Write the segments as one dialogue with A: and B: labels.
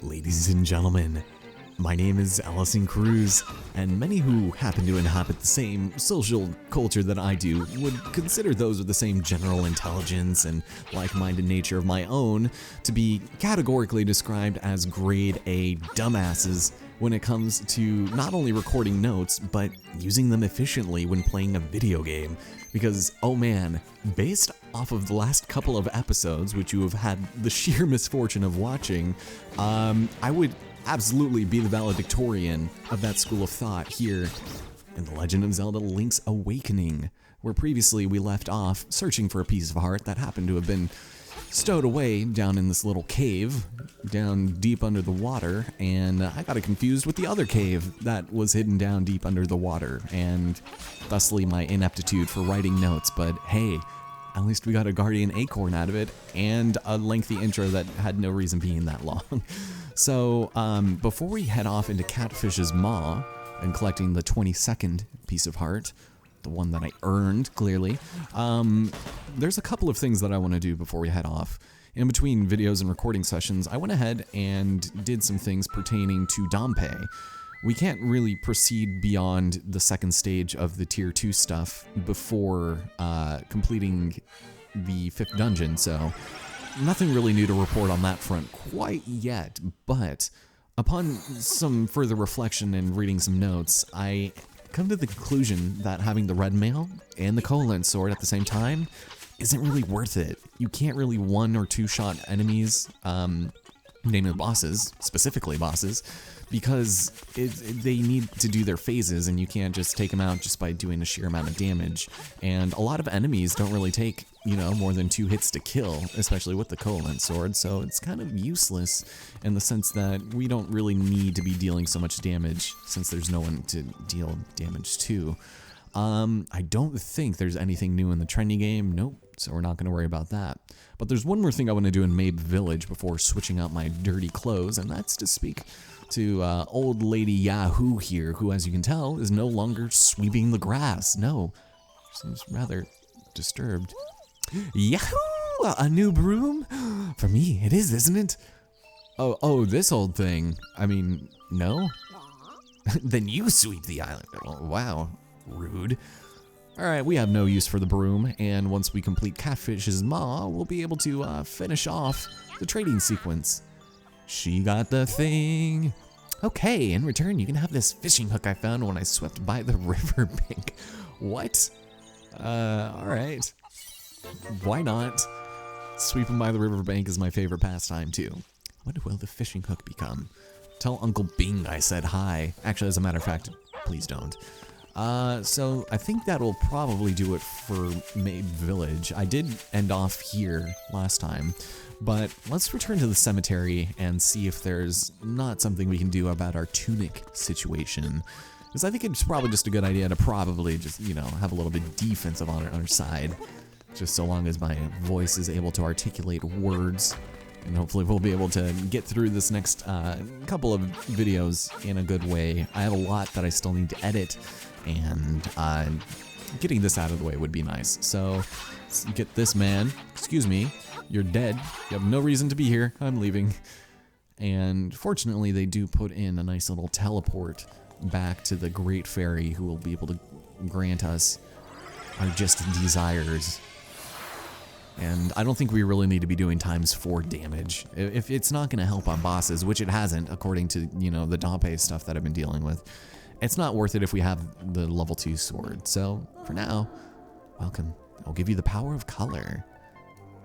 A: Ladies and gentlemen, my name is Allison Cruz, and many who happen to inhabit the same social culture that I do would consider those with the same general intelligence and like-minded nature of my own to be categorically described as grade A dumbasses when it comes to not only recording notes, but using them efficiently when playing a video game. Because, oh man, based off of the last couple of episodes, which you have had the sheer misfortune of watching, I would absolutely be the valedictorian of that school of thought here in The Legend of Zelda Link's Awakening, where previously we left off searching for a piece of heart that happened to have been stowed away down in this little cave, down deep under the water, and I got it confused with the other cave that was hidden down deep under the water, and thusly my ineptitude for writing notes, but hey, at least we got a Guardian Acorn out of it, and a lengthy intro that had no reason being that long. So, before we head off into Catfish's maw and collecting the 22nd piece of heart, the one that I earned, clearly, there's a couple of things that I want to do before we head off. In between videos and recording sessions, I went ahead and did some things pertaining to Dompe. We can't really proceed beyond the second stage of the Tier 2 stuff before completing the 5th dungeon, so nothing really new to report on that front quite yet, but upon some further reflection and reading some notes, I come to the conclusion that having the red mail and the Colent sword at the same time isn't really worth it. You can't really one or two shot enemies, namely bosses, specifically bosses, because they need to do their phases and you can't just take them out just by doing a sheer amount of damage. And a lot of enemies don't really take, more than 2 hits to kill, especially with the Colent sword, so it's kind of useless in the sense that we don't really need to be dealing so much damage since there's no one to deal damage to. I don't think there's anything new in the trendy game, nope, so we're not going to worry about that. But there's one more thing I want to do in Mabe Village before switching out my dirty clothes, and that's to speak to old lady Yahoo here, who, as you can tell, is no longer sweeping the grass. No, seems rather disturbed. Yahoo! A new broom? For me, it is, isn't it? Oh, this old thing. I mean, no? Then you sweep the island. Oh, wow, rude. Alright, we have no use for the broom, and once we complete Catfish's maw, we'll be able to finish off the trading sequence. She got the thing. Okay, in return, you can have this fishing hook I found when I swept by the riverbank. What? Alright. Why not? Sweeping by the riverbank is my favorite pastime, too. What will the fishing hook become? Tell Uncle Bing I said hi. Actually, as a matter of fact, please don't. So I think that'll probably do it for Mabe Village. I did end off here last time, but let's return to the cemetery and see if there's not something we can do about our tunic situation. Because I think it's probably just a good idea to probably just, have a little bit defensive on our side. Just so long as my voice is able to articulate words. And hopefully we'll be able to get through this next couple of videos in a good way. I have a lot that I still need to edit, and getting this out of the way would be nice. So let's get this man. Excuse me, you're dead. You have no reason to be here. I'm leaving. And fortunately, they do put in a nice little teleport back to the Great Fairy, who will be able to grant us our just desires. And I don't think we really need to be doing ×4 damage. If it's not going to help on bosses, which it hasn't, according to, the Dompe stuff that I've been dealing with, it's not worth it if we have the level 2 sword. So, for now, welcome. I'll give you the power of color.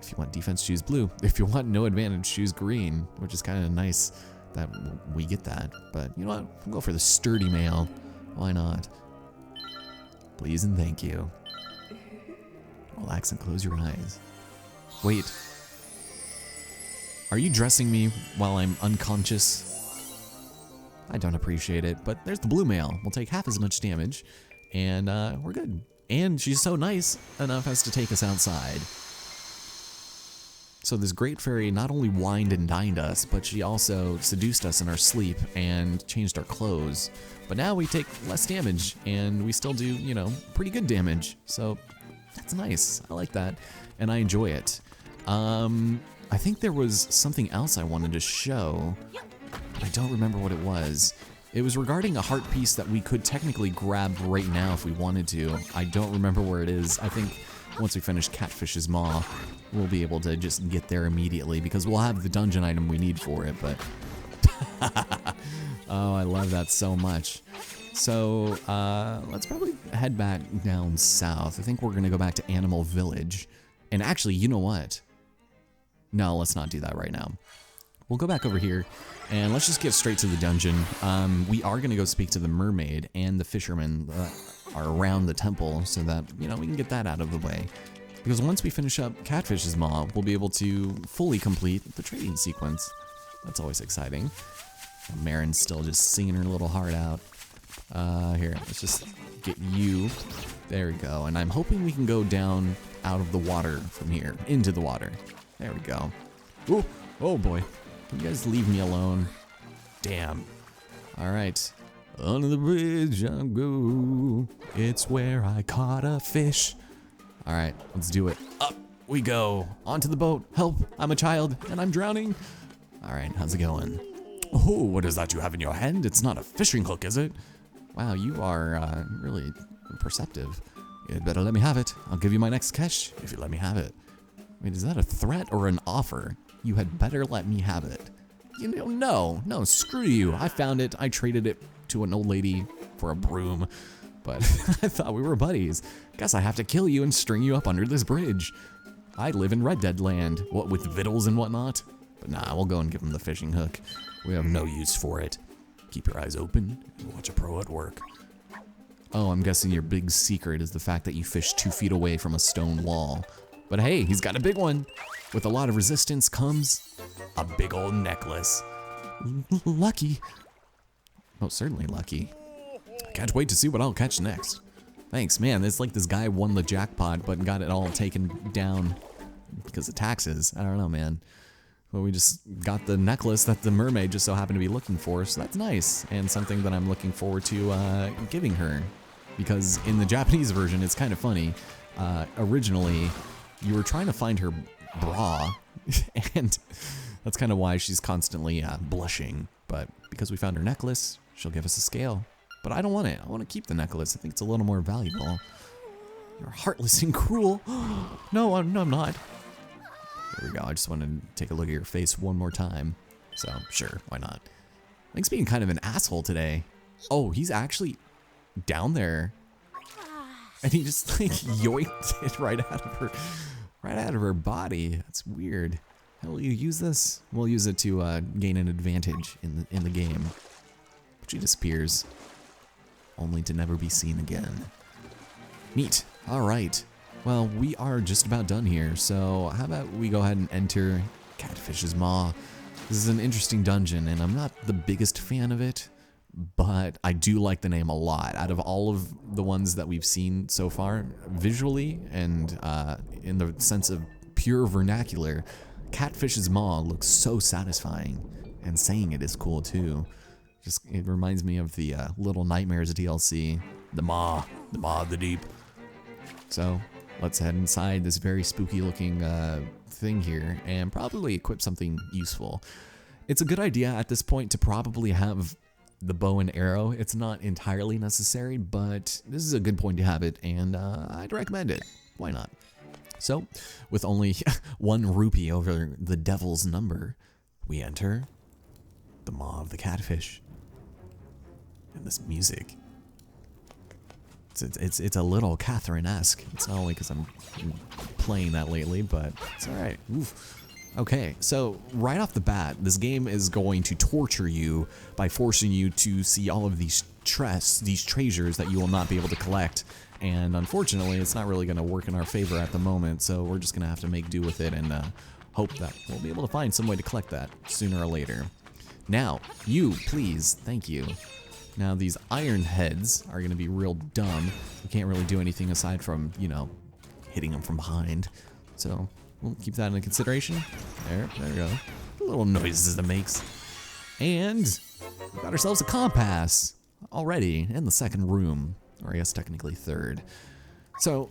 A: If you want defense, choose blue. If you want no advantage, choose green, which is kind of nice that we get that. But, you know what? We'll go for the sturdy mail. Why not? Please and thank you. Relax and close your eyes. Wait. Are you dressing me while I'm unconscious? I don't appreciate it, but there's the blue mail. We'll take half as much damage, and we're good. And she's so nice enough as to take us outside. So this Great Fairy not only wined and dined us, but she also seduced us in our sleep and changed our clothes. But now we take less damage, and we still do, pretty good damage. So that's nice. I like that, and I enjoy it. I think there was something else I wanted to show. I don't remember what it was. It was regarding a heart piece that we could technically grab right now if we wanted to. I don't remember where it is. I think once we finish Catfish's Maw, we'll be able to just get there immediately because we'll have the dungeon item we need for it, but... Oh, I love that so much. So, let's probably head back down south. I think we're gonna go back to Animal Village. And actually, you know what? No, let's not do that right now. We'll go back over here, and let's just get straight to the dungeon. We are gonna go speak to the mermaid and the fishermen that are around the temple so that, you know, we can get that out of the way. Because once we finish up Catfish's Maw, we'll be able to fully complete the trading sequence. That's always exciting. Marin's still just singing her little heart out. Here, let's just get you. There we go. And I'm hoping we can go down out of the water from here, into the water. There we go. Ooh, oh boy. Can you guys leave me alone? Damn. All right. Under the bridge I go. It's where I caught a fish. All right, let's do it. Up we go. Onto the boat. Help, I'm a child and I'm drowning. All right, how's it going? Oh, what is that you have in your hand? It's not a fishing hook, is it? Wow, you are really perceptive. You'd better let me have it. I'll give you my next catch if you let me have it. Wait, is that a threat or an offer? You had better let me have it. You know, no, screw you. I found it. I traded it to an old lady for a broom, but I thought we were buddies. Guess I have to kill you and string you up under this bridge. I live in Red Dead land, what with victuals and whatnot. But nah, we'll go and give him the fishing hook. We have no use for it. Keep your eyes open and watch a pro at work. Oh, I'm guessing your big secret is the fact that you fish 2 feet away from a stone wall. But hey, he's got a big one. With a lot of resistance comes a big old necklace. Lucky. Oh, certainly lucky. I can't wait to see what I'll catch next. Thanks, man. It's like this guy won the jackpot but got it all taken down because of taxes. I don't know, man. Well, we just got the necklace that the mermaid just so happened to be looking for, so that's nice, and something that I'm looking forward to giving her. Because in the Japanese version, it's kind of funny. Originally, you were trying to find her bra, and that's kind of why she's constantly blushing. But because we found her necklace, she'll give us a scale. But I don't want it. I want to keep the necklace. I think it's a little more valuable. You're heartless and cruel. No, I'm not. There we go. I just wanted to take a look at your face one more time. So, sure, why not? Link's being kind of an asshole today. Oh, he's actually down there. And he just like yoinked it right out of her body. That's weird. How will you use this? We'll use it to gain an advantage in the game. But she disappears, only to never be seen again. Neat. All right. Well, we are just about done here, so how about we go ahead and enter Catfish's Maw. This is an interesting dungeon, and I'm not the biggest fan of it, but I do like the name a lot. Out of all of the ones that we've seen so far, visually and in the sense of pure vernacular, Catfish's Maw looks so satisfying, and saying it is cool too. Just it reminds me of the Little Nightmares DLC, the Maw of the Deep. So let's head inside this very spooky looking thing here and probably equip something useful. It's a good idea at this point to probably have the bow and arrow. It's not entirely necessary, but this is a good point to have it, and I'd recommend it. Why not? So, with only 1 rupee over the devil's number, we enter the Maw of the Catfish. And this music. It's a little Catherine-esque. It's not only because I'm playing that lately, but it's all right. Oof. Okay, so right off the bat, this game is going to torture you by forcing you to see all of these treasures that you will not be able to collect. And unfortunately, it's not really going to work in our favor at the moment, so we're just going to have to make do with it and hope that we'll be able to find some way to collect that sooner or later. Now, you, please, thank you. Now, these iron heads are going to be real dumb. We can't really do anything aside from, you know, hitting them from behind. So we'll keep that in consideration. There we go. The little noises it makes. And we got ourselves a compass already in the second room, or I guess technically third. So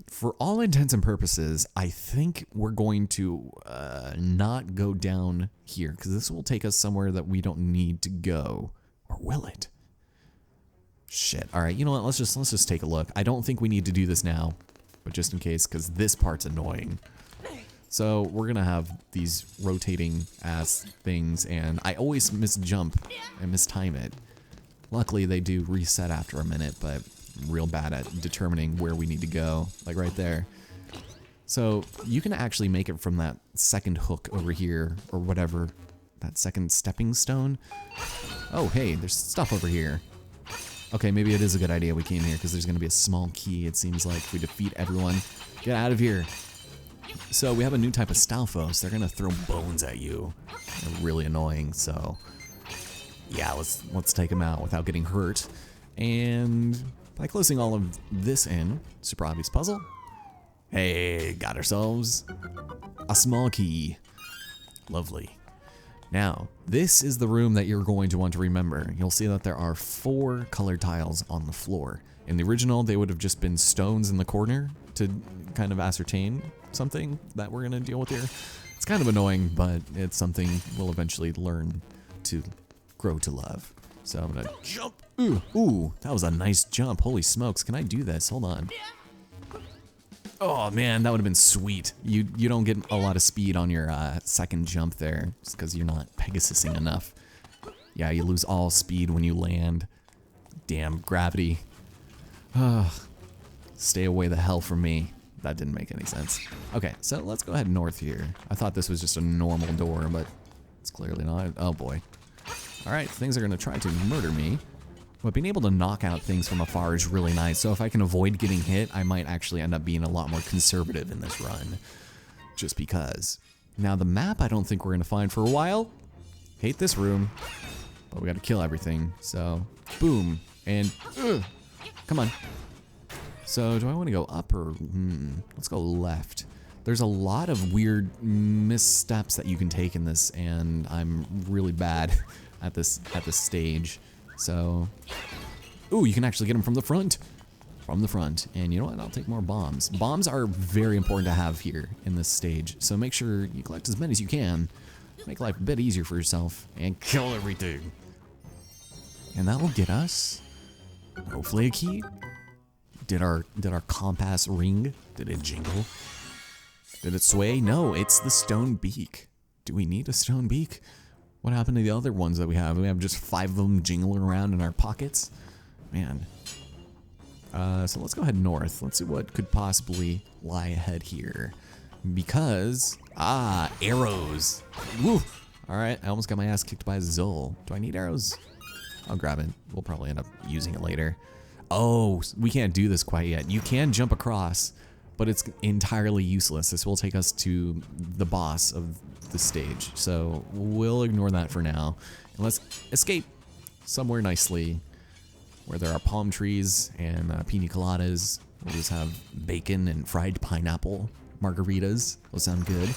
A: for all intents and purposes, I think we're going to not go down here because this will take us somewhere that we don't need to go. Or will it? Shit. All right, you know what? Let's just take a look. I don't think we need to do this now, but just in case, because this part's annoying. So we're gonna have these rotating ass things, and I always misjump and mistime it. Luckily, they do reset after a minute, but I'm real bad at determining where we need to go, like right there. So you can actually make it from that second hook over here, or whatever, that second stepping stone. Oh, hey, there's stuff over here. Okay, maybe it is a good idea we came here, because there's gonna be a small key, it seems like, if we defeat everyone. Get out of here. So we have a new type of Stalfos. They're gonna throw bones at you. They're really annoying, so yeah, let's take them out without getting hurt. And by closing all of this in, super obvious puzzle. Hey, got ourselves a small key. Lovely. Now, this is the room that you're going to want to remember. You'll see that there are 4 colored tiles on the floor. In the original, they would have just been stones in the corner to kind of ascertain something that we're gonna deal with here. It's kind of annoying, but it's something we'll eventually learn to grow to love. So I'm gonna jump. Ooh, that was a nice jump. Holy smokes, can I do this? Hold on. Oh man, that would have been sweet. You don't get a lot of speed on your second jump there, just because you're not Pegasusing enough. Yeah, you lose all speed when you land. Damn, gravity. Stay away the hell from me. That didn't make any sense. Okay, so let's go ahead north here. I thought this was just a normal door, but it's clearly not. Oh boy. Alright, things are gonna try to murder me. But being able to knock out things from afar is really nice, so if I can avoid getting hit, I might actually end up being a lot more conservative in this run. Just because. Now the map I don't think we're gonna find for a while. Hate this room. But we gotta kill everything, so boom. And come on. So do I want to go up or let's go left. There's a lot of weird missteps that you can take in this, and I'm really bad at this stage. So, ooh, you can actually get them from the front. From the front. And you know what? I'll take more bombs. Bombs are very important to have here in this stage. So make sure you collect as many as you can. Make life a bit easier for yourself and kill everything. And that will get us hopefully a key. Did our compass ring? Did it jingle? Did it sway? No, it's the stone beak. Do we need a stone beak? What happened to the other ones that we have? We have just 5 of them jingling around in our pockets? Man. So let's go ahead north. Let's see what could possibly lie ahead here. Because, arrows. Woo! Alright, I almost got my ass kicked by a Zol. Do I need arrows? I'll grab it. We'll probably end up using it later. Oh, we can't do this quite yet. You can jump across, but it's entirely useless. This will take us to the boss of the stage. So we'll ignore that for now. And let's escape somewhere nicely where there are palm trees and pina coladas. We'll just have bacon and fried pineapple margaritas. Those sound good.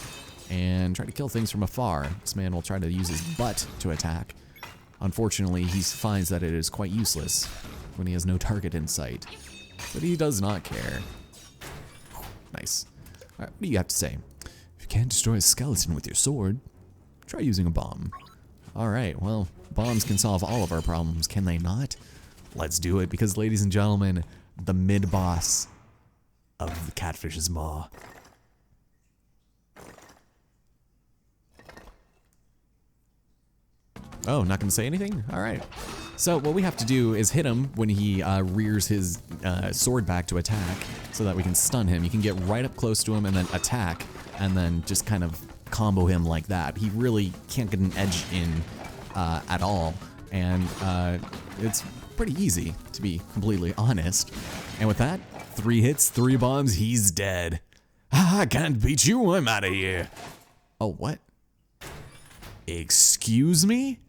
A: And try to kill things from afar. This man will try to use his butt to attack. Unfortunately, he finds that it is quite useless when he has no target in sight. But he does not care. Nice. Alright, what do you have to say? If you can't destroy a skeleton with your sword, try using a bomb. Alright, well, bombs can solve all of our problems, can they not? Let's do it, because ladies and gentlemen, the mid-boss of the Catfish's Maw. Oh, not gonna say anything? Alright. So what we have to do is hit him when he rears his sword back to attack so that we can stun him. You can get right up close to him and then attack and then just kind of combo him like that. He really can't get an edge in at all, and it's pretty easy, to be completely honest. And with that, 3 hits, 3 bombs, he's dead. I can't beat you, I'm out of here. Oh, what? Excuse me?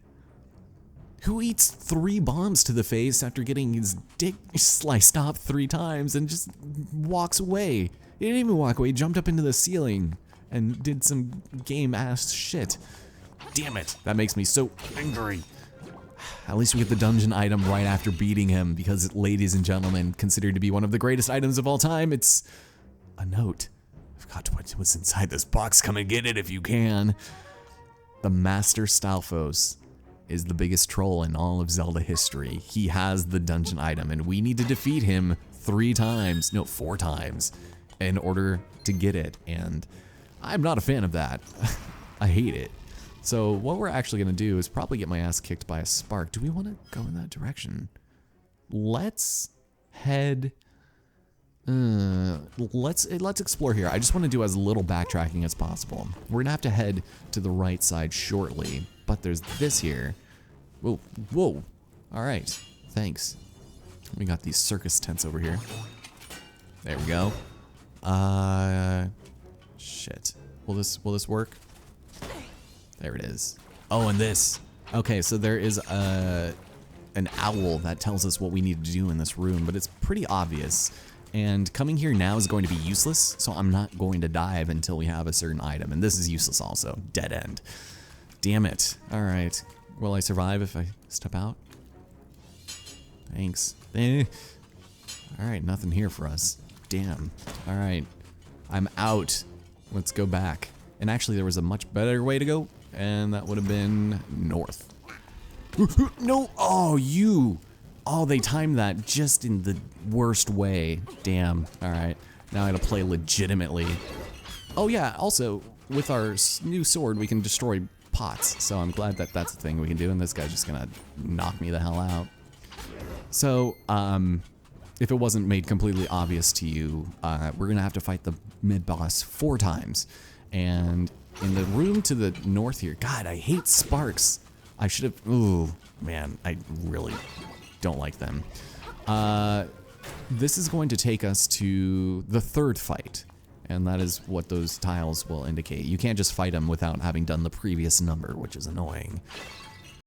A: Who eats 3 bombs to the face after getting his dick sliced off 3 times and just walks away? He didn't even walk away, he jumped up into the ceiling and did some game-ass shit. Damn it, that makes me so angry. At least we get the dungeon item right after beating him, because, ladies and gentlemen, considered to be one of the greatest items of all time, it's a note. I forgot what's inside this box. Come and get it if you can. The Master Stalfos is the biggest troll in all of Zelda history. He has the dungeon item, and we need to defeat him 4 times in order to get it, and I'm not a fan of that. I hate it. So what we're actually gonna do is probably get my ass kicked by a spark. Do we wanna go in that direction? Let's head, let's explore here. I just wanna do as little backtracking as possible. We're gonna have to head to the right side shortly, but there's this here. Whoa, whoa, all right, thanks. We got these circus tents over here. There we go. Shit. Will this work? There it is. Oh, and this. Okay, so there is an owl that tells us what we need to do in this room, but it's pretty obvious. And coming here now is going to be useless, so I'm not going to dive until we have a certain item. And this is useless also. Dead end. Damn it. All right. Will I survive if I step out? Thanks. All right, nothing here for us. Damn. All right. I'm out. Let's go back. And actually, there was a much better way to go, and that would have been north. No! Oh, you! Oh, they timed that just in the worst way. Damn. All right. Now I gotta play legitimately. Oh yeah, also, with our new sword, we can destroy pots. So I'm glad that that's a thing we can do, and this guy's just gonna knock me the hell out. So, if it wasn't made completely obvious to you, we're gonna have to fight the mid-boss 4 times. And in the room to the north here, God, I hate sparks. I should have, ooh, man, I really don't like them. This is going to take us to the 3rd fight, and that is what those tiles will indicate. You can't just fight them without having done the previous number, which is annoying.